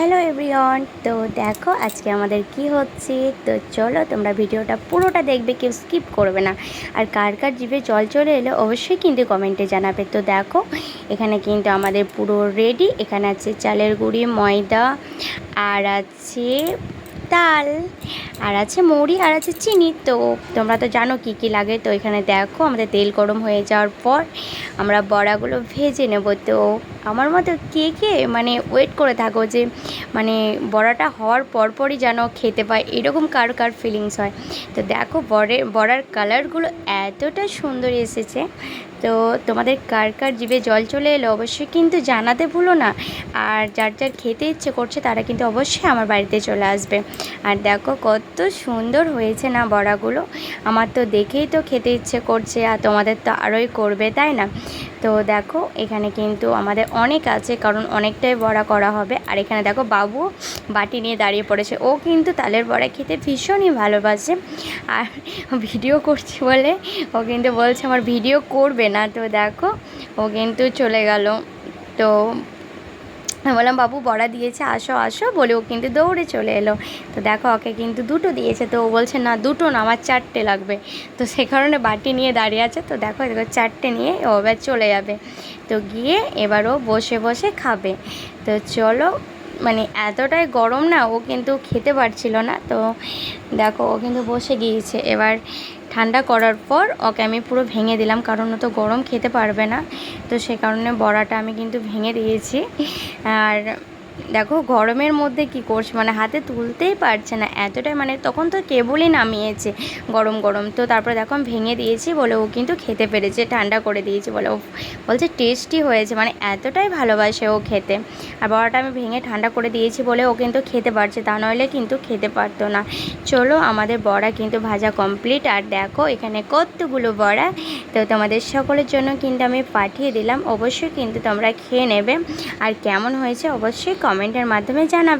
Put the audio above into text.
Hello everyone. তো দেখো আজকে আমাদের কি হচ্ছে। তো চলো তোমরা ভিডিওটা পুরোটা দেখবে, কেউ স্কিপ করবে না। আর কার কার জিভে জল চলে এলো অবশ্যই কিন্তু কমেন্টে জানাবে। তো দেখো এখানে কিন্তু আমাদের পুরো রেডি। এখানে আছে চালের গুঁড়ি, ময়দা, আর আছে তাল, আর আছে মুড়ি, আর আছে চিনি। তো তোমরা তো জানো কি কি লাগে। তো এখানে দেখো আমাদের তেল গরম হয়ে যাওয়ার পর আমরা বড়াগুলো ভেজে নেব। তো আমার মতো কে কে মানে ওয়েট করে থাকো যে মানে বড়াটা হওয়ার পরপরই যেন খেতে পায়, এরকম কার কার ফিলিংস হয়। তো দেখো বড়ার কালারগুলো এতটা সুন্দর এসেছে। তো তোমাদের কার কার জিভে জল চলে এলো অবশ্যই কিন্তু জানাতে ভুলো না। আর যার যার খেতে ইচ্ছে করছে তারা কিন্তু অবশ্যই আমার বাড়িতে চলে আসবে। আর দেখো কত সুন্দর হয়েছে না বড়াগুলো, আমার তো দেখেই তো খেতে ইচ্ছে করছে, আর তোমাদের তো আরোই করবে, তাই না? তো দেখো এখানে কিন্তু আমাদের অনেক আছে, কারণ অনেকটাই বড়া করা হবে। আর এখানে দেখো বাবু বাটি নিয়ে দাঁড়িয়ে পড়েছে, ও কিন্তু তালের বড়া খেতে ভীষণই ভালোবাসে। আর ভিডিও করছি বলে ও কিন্তু বলছে আমার ভিডিও করবে না। তো দেখো ও কিন্তু চলে গেল। তো আমি বললাম বাবু বড়া দিয়েছে, আসো আসো বলে ও কিন্তু দৌড়ে চলে এলো। তো দেখো ওকে কিন্তু দুটো দিয়েছে, তো ও বলছে না দুটো না, আমার চারটে লাগবে। তো সে কারণে বাটি নিয়ে দাঁড়িয়ে আছে। তো দেখো দেখো চারটে নিয়ে ও এবার চলে যাবে। তো গিয়ে এবার ও বসে বসে খাবে। তো চলো, মানে এতটাই গরম না, ও কিন্তু খেতে পারছিল না। তো দেখো ও কিন্তু বসে গিয়েছে। এবার ঠান্ডা করার পর ওকে আমি পুরো ভেঙে দিলাম, কারণ ও তো গরম খেতে পারবে না। তো সে কারণে বড়াটা আমি কিন্তু ভেঙে দিয়েছি। আর দেখো গরমের মধ্যে কি করছে, মানে হাতে তুলতেই পারছে না, এতটাই মানে তখন তো কেবলই নামিয়েছে গরম গরম। তো তারপরে দেখো আমি ভেঙে দিয়েছি বলে ও কিন্তু খেতে পেরেছে, ঠান্ডা করে দিয়েছি বলে ও বলছে টেস্টি হয়েছে, মানে এতটাই ভালোবাসে ও খেতে। আর বড়াটা আমি ভেঙে ঠান্ডা করে দিয়েছি বলে ও কিন্তু খেতে পারছে, তা নইলে কিন্তু খেতে পারতো না। চলো আমাদের বড়া কিন্তু ভাজা কমপ্লিট। আর দেখো এখানে কতগুলো বড়া। তো তোমাদের সকলের জন্য কিন্তু আমি পাঠিয়ে দিলাম, অবশ্যই কিন্তু তোমরা খেয়ে নেবে। আর কেমন হয়েছে অবশ্যই কমেন্টের মাধ্যমে জানাবে।